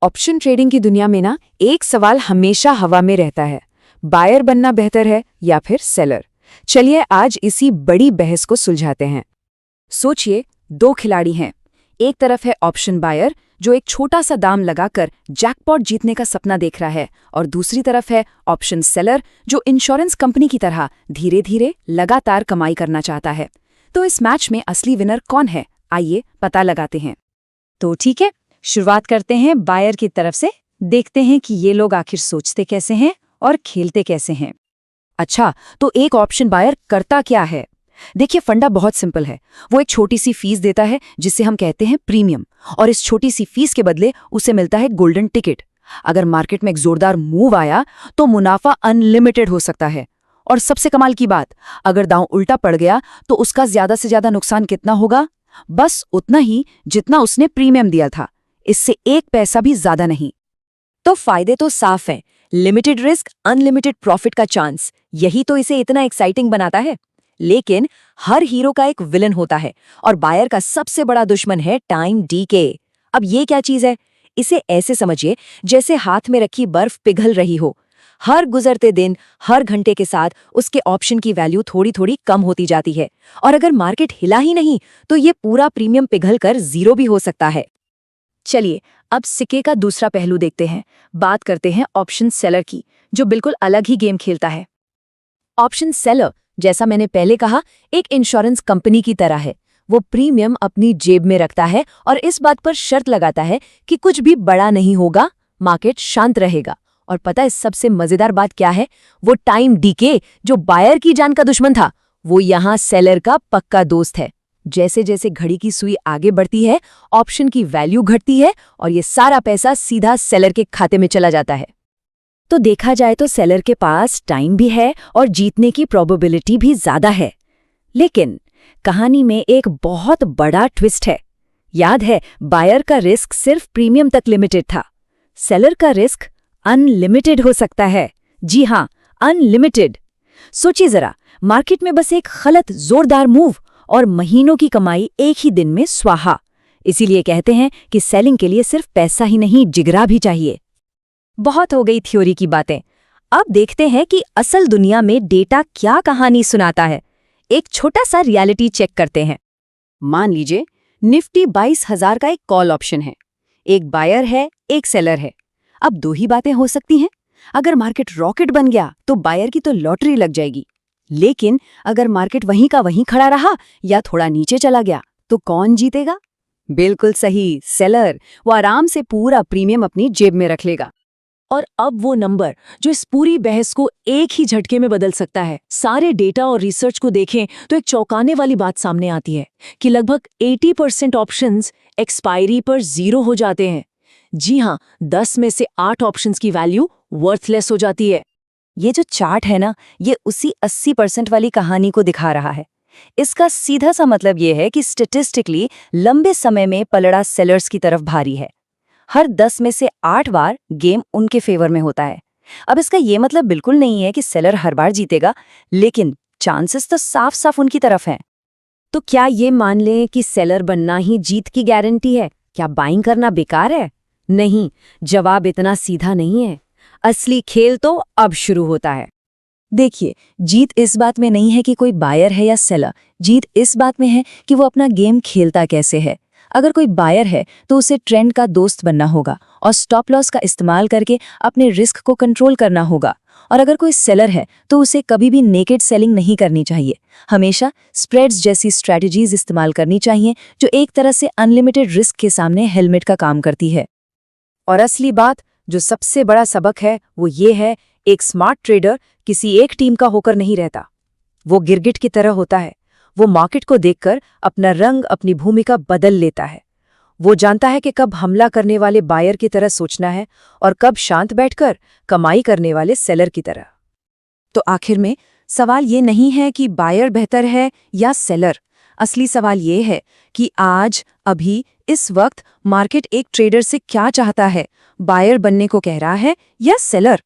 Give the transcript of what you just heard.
Option trading की दुनिया में ना एक सवाल हमेशा हवा में रहता है, बायर बनना बेहतर है या फिर सेलर। चलिए आज इसी बड़ी बहस को सुलझाते हैं। सोचिए, दो खिलाड़ी हैं। एक तरफ है ऑप्शन बायर जो एक छोटा सा दाम लगाकर जैकपॉट जीतने का सपना देख रहा है, और दूसरी तरफ है ऑप्शन सेलर जो इंश्योरेंस कंपनी की तरह धीरे धीरे लगातार कमाई करना चाहता है। तो इस मैच में असली विनर कौन है, आइए पता लगाते हैं। तो ठीक है, शुरुआत करते हैं बायर की तरफ से। देखते हैं कि ये लोग आखिर सोचते कैसे हैं और खेलते कैसे हैं। अच्छा, तो एक ऑप्शन बायर करता क्या है? देखिए, फंडा बहुत सिंपल है। वो एक छोटी सी फीस देता है जिसे हम कहते हैं प्रीमियम, और इस छोटी सी फीस के बदले उसे मिलता है गोल्डन टिकट। अगर मार्केट में एक जोरदार मूव आया तो मुनाफा अनलिमिटेड हो सकता है। और सबसे कमाल की बात, अगर दांव उल्टा पड़ गया तो उसका ज्यादा से ज्यादा नुकसान कितना होगा? बस उतना ही जितना उसने प्रीमियम दिया था, इससे एक पैसा भी ज्यादा नहीं। तो फायदे तो साफ हैं, लिमिटेड रिस्क, अनलिमिटेड प्रॉफिट का चांस। यही तो इसे इतना एक्साइटिंग बनाता है। लेकिन हर हीरो का एक विलन होता है, और बायर का सबसे बड़ा दुश्मन है टाइम डीके। अब ये क्या चीज है? इसे ऐसे समझिए जैसे हाथ में रखी बर्फ पिघल रही हो। हर गुजरते दिन, हर घंटे के साथ उसके ऑप्शन की वैल्यू थोड़ी थोड़ी कम होती जाती है, और अगर मार्केट हिला ही नहीं तो ये पूरा प्रीमियम पिघल कर जीरो भी हो सकता है। चलिए अब सिक्के का दूसरा पहलू देखते हैं। बात करते हैं ऑप्शन सेलर की, जो बिल्कुल अलग ही गेम खेलता है। ऑप्शन सेलर, जैसा मैंने पहले कहा, एक इंश्योरेंस कंपनी की तरह है। वो प्रीमियम अपनी जेब में रखता है और इस बात पर शर्त लगाता है कि कुछ भी बड़ा नहीं होगा, मार्केट शांत रहेगा। और पता है सबसे मजेदार बात क्या है? वो टाइम डीके, जो बायर की जान का दुश्मन था, वो यहाँ सेलर का पक्का दोस्त है। जैसे जैसे घड़ी की सुई आगे बढ़ती है, ऑप्शन की वैल्यू घटती है और ये सारा पैसा सीधा सेलर के खाते में चला जाता है। तो देखा जाए तो सेलर के पास टाइम भी है और जीतने की प्रोबेबिलिटी भी ज्यादा है। लेकिन कहानी में एक बहुत बड़ा ट्विस्ट है। याद है, बायर का रिस्क सिर्फ प्रीमियम तक लिमिटेड था। सेलर का रिस्क अनलिमिटेड हो सकता है। जी हाँ, अनलिमिटेड। सोचिए जरा, मार्केट में बस एक गलत जोरदार मूव और महीनों की कमाई एक ही दिन में स्वाहा। इसीलिए कहते हैं कि सेलिंग के लिए सिर्फ पैसा ही नहीं, जिगरा भी चाहिए। बहुत हो गई थ्योरी की बातें। अब देखते हैं कि असल दुनिया में डेटा क्या कहानी सुनाता है। एक छोटा सा रियलिटी चेक करते हैं। मान लीजिए निफ्टी 22,000 का एक कॉल ऑप्शन है। एक बायर है, एक सेलर है। अब दो ही बातें हो सकती हैं। अगर मार्केट रॉकेट बन गया तो बायर की तो लॉटरी लग जाएगी। लेकिन अगर मार्केट वहीं का वहीं खड़ा रहा या थोड़ा नीचे चला गया तो कौन जीतेगा? बिल्कुल सही, सेलर। वो आराम से पूरा प्रीमियम अपनी जेब में रख लेगा। और अब वो नंबर जो इस पूरी बहस को एक ही झटके में बदल सकता है। सारे डेटा और रिसर्च को देखें तो एक चौंकाने वाली बात सामने आती है कि लगभग 80% ऑप्शंस एक्सपायरी पर जीरो हो जाते हैं। जी हाँ, 10 में से 8 ऑप्शंस की वैल्यू वर्थलेस हो जाती है। ये जो चार्ट है ना, ये उसी 80% वाली कहानी को दिखा रहा है। इसका सीधा सा मतलब ये है कि स्टैटिस्टिकली लंबे समय में पलड़ा सेलर्स की तरफ भारी है। हर 10 में से 8 बार गेम उनके फेवर में होता है। अब इसका ये मतलब बिल्कुल नहीं है कि सेलर हर बार जीतेगा, लेकिन चांसेस तो साफ साफ उनकी तरफ हैं। तो क्या ये मान लें कि सेलर बनना ही जीत की गारंटी है? क्या बाइंग करना बेकार है? नहीं, जवाब इतना सीधा नहीं है। असली खेल तो अब शुरू होता है। देखिए, जीत इस बात में नहीं है कि कोई बायर है या सेलर। जीत इस बात में है कि वो अपना गेम खेलता कैसे है। अगर कोई बायर है तो उसे ट्रेंड का दोस्त बनना होगा और स्टॉप लॉस का इस्तेमाल करके अपने रिस्क को कंट्रोल करना होगा। और अगर कोई सेलर है तो उसे कभी भी नेकेड सेलिंग नहीं करनी चाहिए। हमेशा स्प्रेड्स जैसी स्ट्रैटेजीज इस्तेमाल करनी चाहिए, जो एक तरह से अनलिमिटेड रिस्क के सामने हेलमेट का काम करती है। और असली बात, जो सबसे बड़ा सबक है, वो ये है, एक स्मार्ट ट्रेडर किसी एक टीम का होकर नहीं रहता। वो गिरगिट की तरह होता है। वो मार्केट को देखकर अपना रंग, अपनी भूमिका बदल लेता है। वो जानता है कि कब हमला करने वाले बायर की तरह सोचना है और कब शांत बैठकर कमाई करने वाले सेलर की तरह। तो आखिर में सवाल ये नहीं है कि बायर बेहतर है या सेलर। असली सवाल ये है कि आज, अभी, इस वक्त मार्केट एक ट्रेडर से क्या चाहता है? बायर बनने को कह रहा है या सेलर?